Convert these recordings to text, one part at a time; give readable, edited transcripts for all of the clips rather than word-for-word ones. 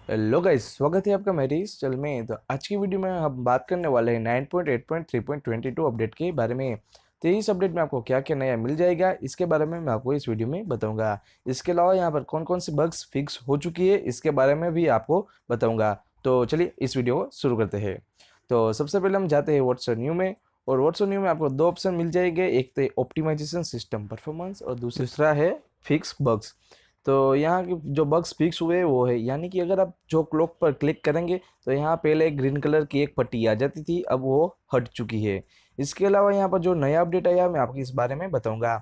Hello guys, स्वागत है आपका मेरी इस चैनल में। तो आज की वीडियो में हम बात करने वाले हैं 9.8.3.22 अपडेट के बारे में। तो इस अपडेट में आपको क्या क्या नया मिल जाएगा, इसके बारे में मैं आपको इस वीडियो में बताऊंगा। इसके अलावा यहाँ पर कौन कौन सी बग्स फिक्स हो चुकी है, इसके बारे में भी आपको बताऊंगा। तो चलिए इस वीडियो को शुरू करते हैं। तो सबसे पहले हम जाते हैं व्हाट्सएप न्यू में। और व्हाट्सएप न्यू में आपको दो ऑप्शन मिल जाएंगे, एक तो ऑप्टिमाइजेशन सिस्टम परफॉर्मेंस और दूसरा है फिक्स बग्स। तो यहाँ के जो बग्स फिक्स हुए वो है, यानी कि अगर आप जो क्लॉक पर क्लिक करेंगे तो यहाँ पहले ग्रीन कलर की एक पट्टी आ जाती थी, अब वो हट चुकी है। इसके अलावा यहाँ पर जो नया अपडेट आया मैं आपको इस बारे में बताऊंगा।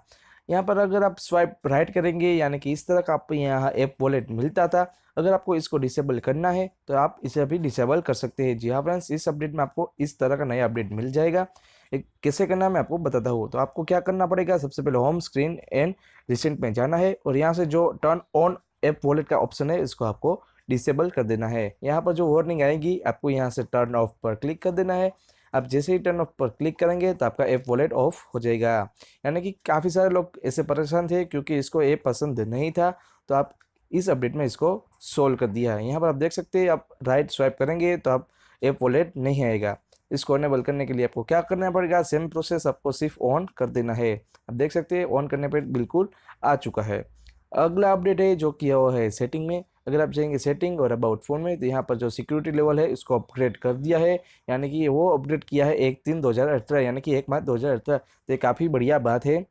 यहाँ पर अगर आप स्वाइप राइट करेंगे, यानी कि इस तरह का आपको यहाँ ऐप वॉलेट मिलता था, अगर आपको इसको डिसेबल करना है तो आप इसे अभी डिसेबल कर सकते हैं। जी हाँ फ्रेंड्स, इस अपडेट में आपको इस तरह का नया अपडेट मिल जाएगा। एक कैसे करना है मैं आपको बताता हूँ। तो आपको क्या करना पड़ेगा, सबसे पहले होम स्क्रीन एंड रिसेंट में जाना है और यहाँ से जो टर्न ऑन ऐप वॉलेट का ऑप्शन है इसको आपको डिसेबल कर देना है। यहाँ पर जो वार्निंग आएगी आपको यहाँ से टर्न ऑफ पर क्लिक कर देना है। आप जैसे ही टर्न ऑफ पर क्लिक करेंगे तो आपका ऐप वॉलेट ऑफ हो जाएगा। यानी कि काफ़ी सारे लोग ऐसे परेशान थे क्योंकि इसको ऐप पसंद नहीं था, तो आप इस अपडेट में इसको सोल्व कर दिया है। यहाँ पर आप देख सकते हैं, आप राइट स्वाइप करेंगे तो आप ऐप वॉलेट नहीं आएगा। इसको अनेबल करने के लिए आपको क्या करना पड़ेगा, सेम प्रोसेस, आपको सिर्फ ऑन कर देना है। आप देख सकते हैं ऑन करने पर बिल्कुल आ चुका है। अगला अपडेट है जो किया हुआ है सेटिंग में। अगर आप जाएंगे सेटिंग और अबाउट फ़ोन में तो यहाँ पर जो सिक्योरिटी लेवल है इसको अपग्रेड कर दिया है। यानी कि वो अपडेट किया है 1/3/2018, यानी कि 1 मार्च 2018। तो ये काफ़ी बढ़िया बात है।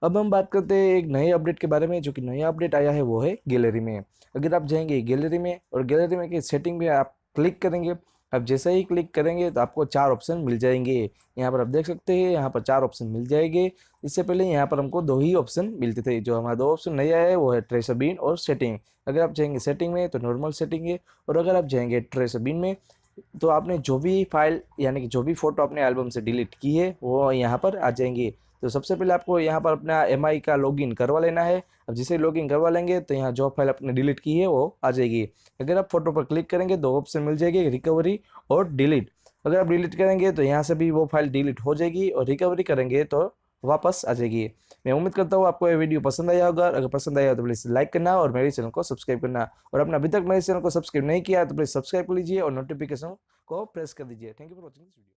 अब हम बात करते हैं एक नए अपडेट के बारे में। जो कि नया अपडेट आया है वो है गैलरी में। अगर आप जाएंगे गैलरी में और गैलरी में की सेटिंग में आप क्लिक करेंगे, अब जैसे ही क्लिक करेंगे तो आपको चार ऑप्शन मिल जाएंगे। यहाँ पर आप देख सकते हैं, यहाँ पर चार ऑप्शन मिल जाएंगे। इससे पहले यहाँ पर हमको दो ही ऑप्शन मिलते थे। जो हमारा दो ऑप्शन नया है वो है ट्रेस बिन और सेटिंग। अगर आप जाएंगे सेटिंग में तो नॉर्मल सेटिंग है, और अगर आप जाएंगे ट्रेस बिन में तो आपने जो भी फाइल यानी कि जो भी फोटो अपने एल्बम से डिलीट की है वो यहाँ पर आ जाएंगी। तो सबसे पहले आपको यहाँ पर अपना एमआई का लॉगिन करवा लेना है। अब जिसे लॉगिन करवा लेंगे तो यहाँ जो फाइल आपने डिलीट की है वो आ जाएगी। अगर आप फोटो पर क्लिक करेंगे दो ऑप्शन मिल जाएगी, रिकवरी और डिलीट। अगर आप डिलीट करेंगे तो यहाँ से भी वो फाइल डिलीट हो जाएगी, और रिकवरी करेंगे तो वापस आ जाएगी। मैं उम्मीद करता हूँ आपको ये वीडियो पसंद आया होगा। अगर पसंद आया तो प्लीज़ लाइक करना और मेरे चैनल को सब्सक्राइब करना, और अपने अभी तक मेरे चैनल को सब्सक्राइब नहीं किया तो प्लीज़ सब्सक्राइब कर लीजिए और नोटिफिकेशन को प्रेस कर दीजिए। Thank you for watching this video.